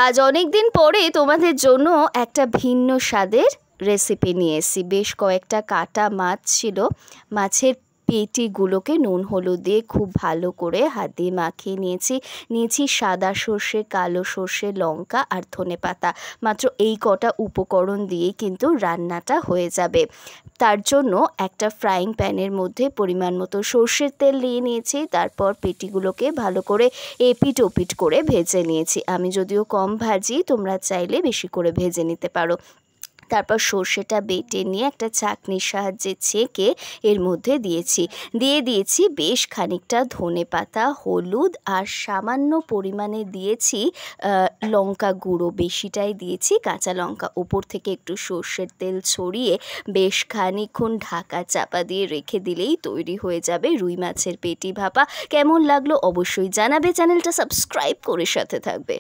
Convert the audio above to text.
আজ অনেক দিন পরে তোমাদের জন্য একটা ভিন্ন স্বাদের রেসিপি নিয়ে এসেছি। বেশ কয়েকটা কাটা মাছ ছিল। মাছের পেটিগুলোকে নুন হলুদ দিয়ে খুব ভালো করে হাত দিয়ে মাখিয়ে নিয়েছি সাদা সর্ষে, কালো সর্ষে, লঙ্কা আর ধনেপাতা। মাত্র এই কটা উপকরণ দিয়েই কিন্তু রান্নাটা হয়ে যাবে। তার জন্য একটা ফ্রাইং প্যানের মধ্যে পরিমাণ মতো সর্ষের তেল নিয়ে নিয়েছি। তারপর পেটিগুলোকে ভালো করে এপিট ওপিট করে ভেজে নিয়েছি। আমি যদিও কম ভাজি, তোমরা চাইলে বেশি করে ভেজে নিতে পারো। তারপর সর্ষেটা বেটে নিয়ে একটা চাটনির সাহায্যে ছেঁকে এর মধ্যে দিয়েছি বেশ খানিকটা ধনেপাতা, হলুদ আর সামান্য পরিমাণে দিয়েছি লঙ্কা গুঁড়ো। বেশিটাই দিয়েছি কাঁচা লঙ্কা। ওপর থেকে একটু সর্ষের তেল ছড়িয়ে বেশ খানিকক্ষণ ঢাকা চাপা দিয়ে রেখে দিলেই তৈরি হয়ে যাবে রুই মাছের পেটি ভাপা। কেমন লাগলো অবশ্যই জানাবে। চ্যানেলটা সাবস্ক্রাইব করে সাথে থাকবে।